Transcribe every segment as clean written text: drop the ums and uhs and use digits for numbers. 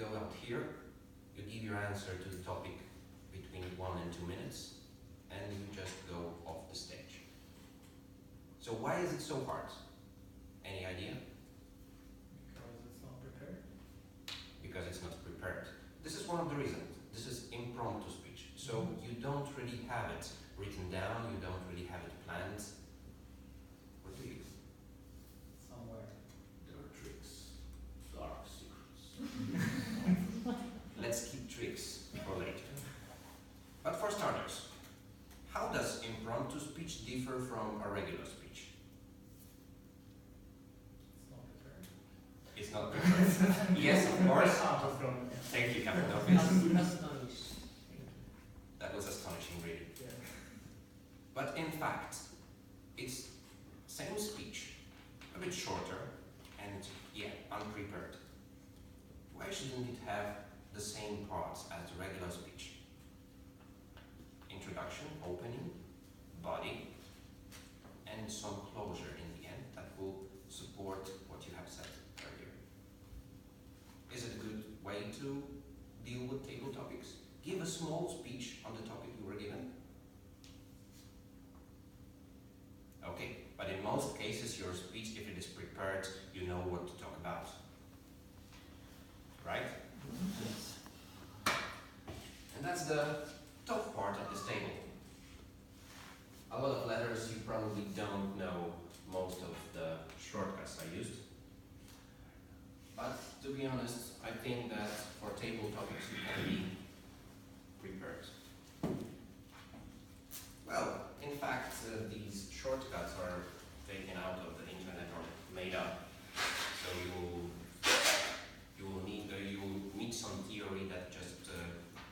go out here, you give your answer to the topic between 1 and 2 minutes, and you just go off the stage. So why is it so hard? Any idea? Because it's not prepared. Because it's not prepared. This is one of the reasons. This is impromptu speech. So you don't really have it written down, you don't really have it planned. What do you? Somewhere. There are tricks, dark secrets. Let's keep tricks for later. But for starters, how does impromptu speech differ from a regular speech? It's not prepared. It's not prepared. Yes, of course. Thank you, Captain Obvious. Astonished. That was astonishing, really. Yeah. But in fact, it's same speech, a bit shorter, and yeah, unprepared. Why shouldn't it have the same parts as the regular speech? Introduction, opening, body, and some closure in the end that will support what you have said earlier. Is it a good way to deal with table topics? Give a small speech on the topic you were given. Okay, but in most cases your speech, if it is prepared, you know what to talk about. Right? Yes. And that's the top part of this table. A lot of letters, you probably don't know most of the shortcuts I used. But to be honest, I think that for table topics you can be prepared. Well, in fact, these shortcuts are taken out of the internet or made up. So you will meet some theory that just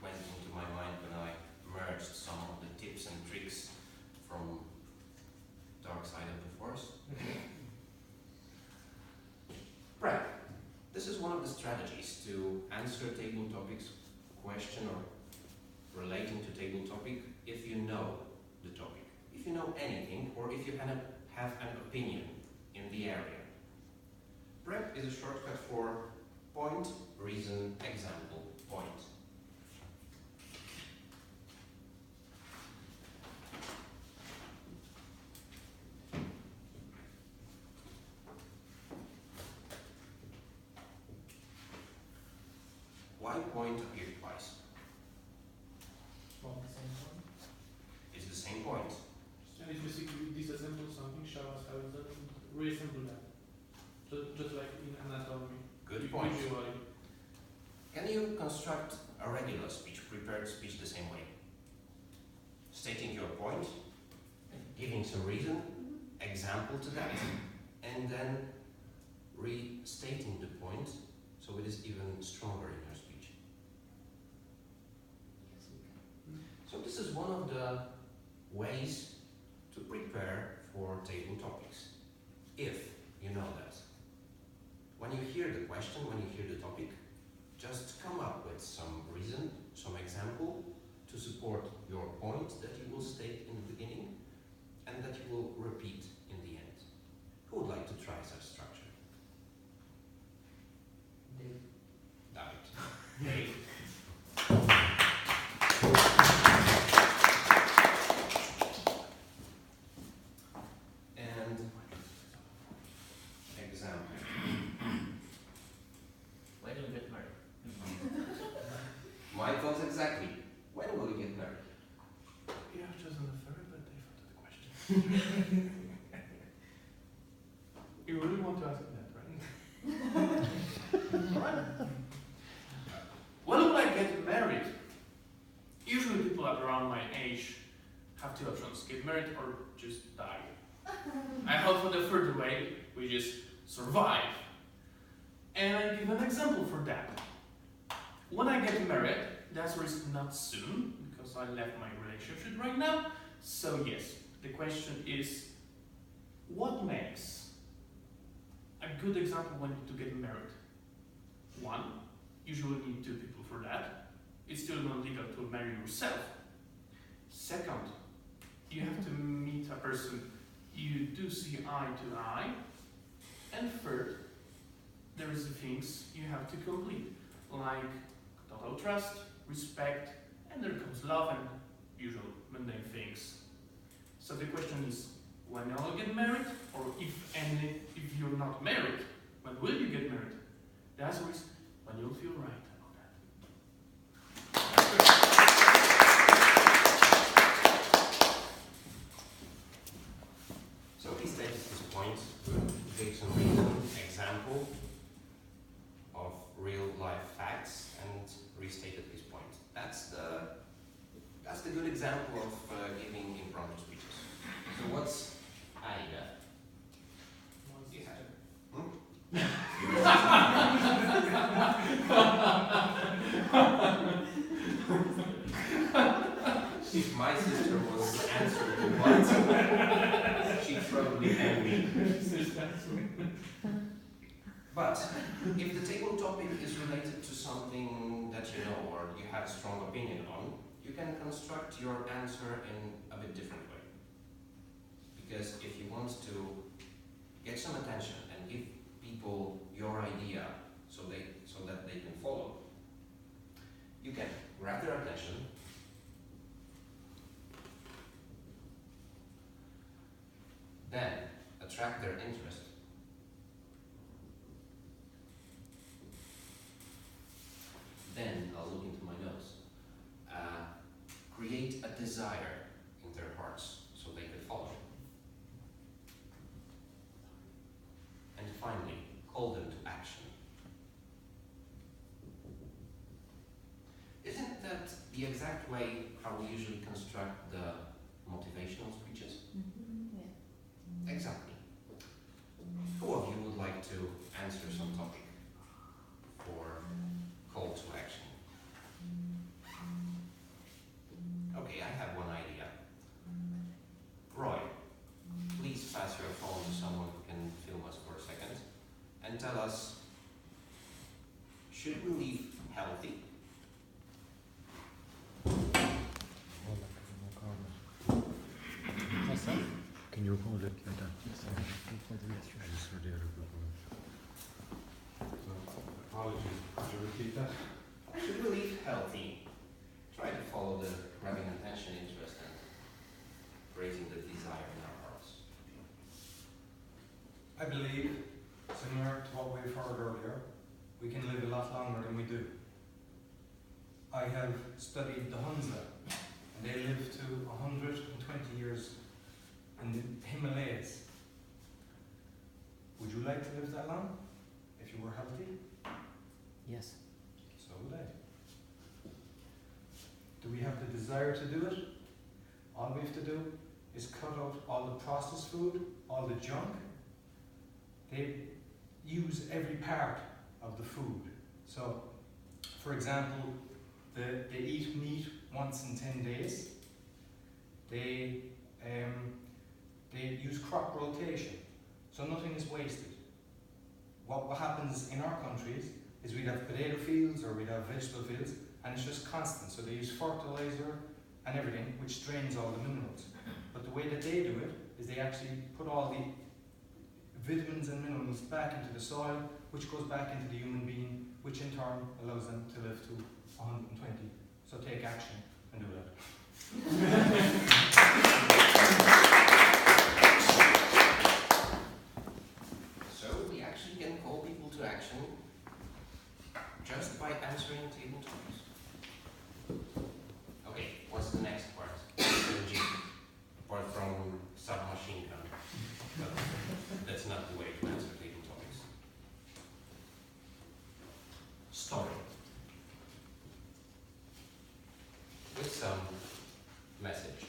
went into my mind when I merged some of the tips and tricks from Dark Side of the Force. Prep. This is one of the strategies to answer table topics question or relating to table topic if you know the topic. If you know anything or if you have an opinion in the area. Prep is a shortcut for point, reason, example, point. Why point appeared twice? Not the same one. It's the same point. And it's basically disassemble something, show us how it's done, reassemble that. Just like in anatomy. Good point. Usually. Can you construct a regular speech, prepared speech the same way? Stating your point, giving some reason, example to that, and then restating the point so it is even stronger in your speech. Yes, we can. So this is one of the ways to prepare for table topics, if you know that. When you hear the question, when you hear the topic, just come up with some reason, some example to support your point that you will state in the beginning and that you will repeat in the end. Who would like to try such structure? Dave. David. Dave. And example. When do we get married? My thoughts exactly. When will you get married? Yeah, just on the very bad day for the question. You really want to ask that, right? When will I get married? Usually people at around my age have two options, get married or just die. I hope for the third way, we just survive. And I give an example for that. When I get married, the answer is not soon, because I left my relationship right now. So yes, the question is, what makes a good example when to get married? One, usually need two people for that. It's still not legal to marry yourself. Second, you have to meet a person you do see eye to eye. And third, there is things you have to complete, like total trust, respect, and there comes love and usual mundane things. So the question is, when you'll get married, or if you're not married, when will you get married? The answer is when you'll feel right about that. So he stated his point, gave some written example of real life facts and restated his point. That's the good example of giving impromptu speeches. So what's Aida? One's You sister. If my sister was answering to what, she'd probably hang me. But if the table topic is related to something that you know or you have a strong opinion on, you can construct your answer in a bit different way. Because if you want to get some attention and give people your idea so that they can follow, you can grab their attention, then attract their interest, then I'll look into my notes, create a desire in their hearts so they could follow. And finally, call them to action. Isn't that the exact way how we usually construct the motivational speeches? Exactly. Who of you would like to answer some topic for call to action? Okay, I have one idea. Roy, please pass your phone to someone who can film us for a second and tell us, should we leave healthy? Can you record it later? I just heard the other Apologies, could you repeat that? Should we leave healthy? Try to follow the grabbing attention, interest, and raising the desire in our hearts. I believe, similar to what we've heard earlier, we can live a lot longer than we do. I have studied the Hunza, and they live to 120 years in the Himalayas. Would you like to live that long if you were healthy? Yes. So would I. Do we have the desire to do it? All we have to do is cut out all the processed food, all the junk. They use every part of the food. So, for example, they eat meat once in 10 days. They use crop rotation, so nothing is wasted. What happens in our countries is we'd have potato fields or we'd have vegetable fields, and it's just constant. So they use fertilizer and everything, which drains all the minerals. But the way that they do it is they actually put all the vitamins and minerals back into the soil, which goes back into the human being, which in turn allows them to live to 120. So take action and do that. So we actually can call people to action just by answering table topics. Okay, what's the next part? Energy, apart from submachine gun. But that's not the way to answer table topics. Story. With some message.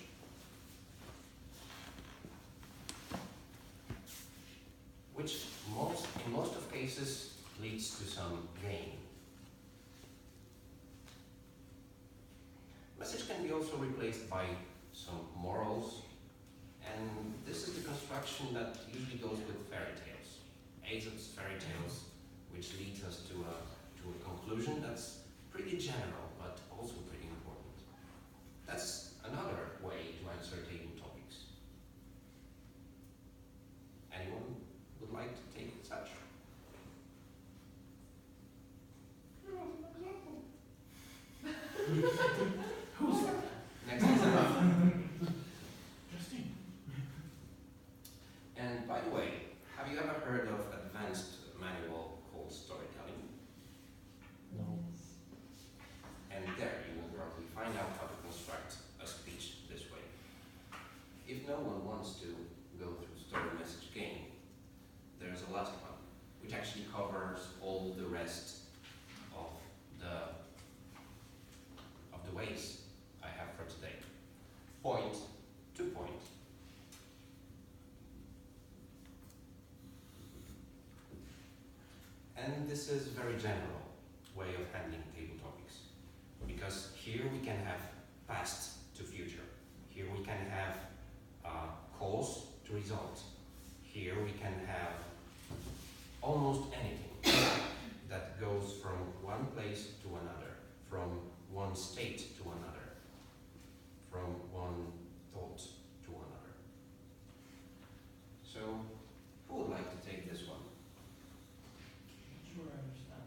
Which in most of cases leads to some gain. Message can be also replaced by some morals, and this is the construction that usually goes with fairy tales. Aesop's fairy tales, which leads us to a conclusion that's pretty general, but also pretty important. That's another way to answer table topics. Anyone would like to take such? And by the way, have you ever heard of advanced manual called storytelling? No. And there you will probably find out how to construct a speech this way. If no one wants to go through story message game, there's a last one, which actually covers all the rest of the ways I have for today. Point to point. And this is a very general way of handling table topics, because here we can have past to future. Here we can have cause to result. Here we can have almost anything that goes from one place to another, from one state to another, from one thought to another. So, who would like to take this one? Sure, I understand.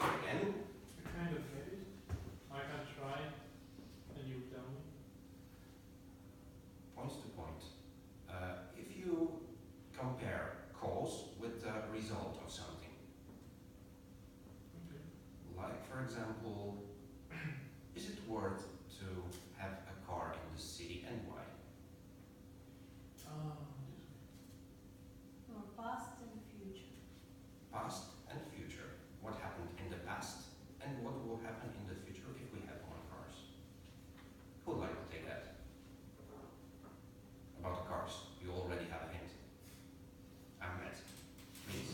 Again, I kind of get it. I can try, and you tell me. points to point. If you compare cause with the result of something, Okay. like for example, is it worth to have a car in the city and why? This way. Or past and future. Past and future. What happened in the past and what will happen in the future if we have more cars? Who would like to take that? About the cars, you already have a hint. Ahmed, please.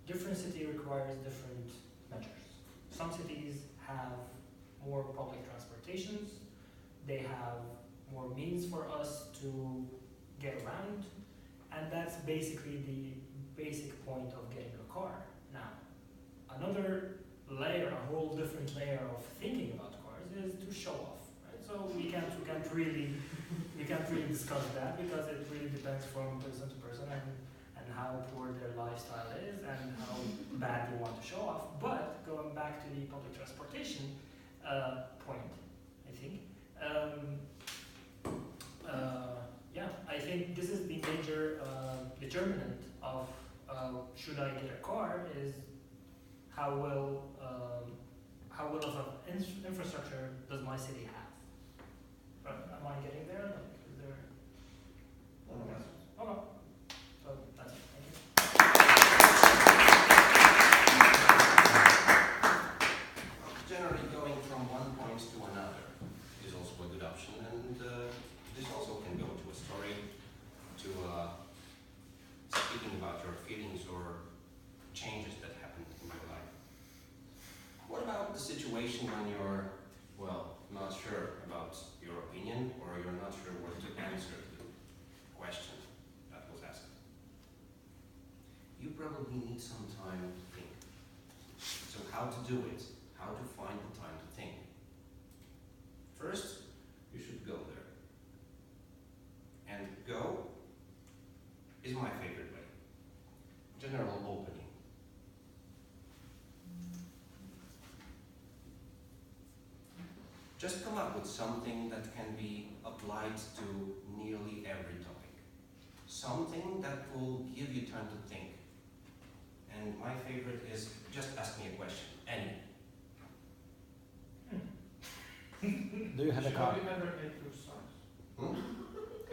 Different city requires different measures. Some cities have more public transportations, they have more means for us to get around, and that's basically the basic point of getting a car. Now, another layer, a whole different layer of thinking about cars is to show off, right? So we can't really discuss that because it really depends from person to person and how poor their lifestyle is and how bad they want to show off. But going back to the public transportation point, I think, yeah, I think this is the major determinant of should I get a car is how well of an infrastructure does my city have. Am I getting there? Like, is there? Okay. So that's it. Thank you. Generally, going from one point to another is also a good option, and this also can go to a story, to speaking about your feelings or changes that happened in your life. What about the situation when you're, well, not sure about your opinion, or you're not sure what to answer to the question that was asked? You probably need some time to think. So how to do it? How to find the time to think? First, you should go there. And go is my favorite way. General opening. Just come up with something that can be applied to nearly every topic. Something that will give you time to think. And my favorite is just ask me a question, any. Do you have a car? Have you ever ate your socks?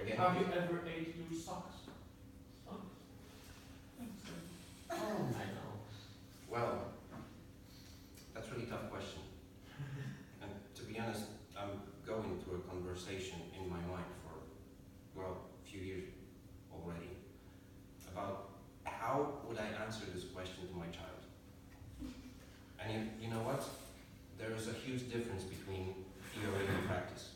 Again? Have you ever ate your socks? I know. Well, that's a really tough question. And to be honest,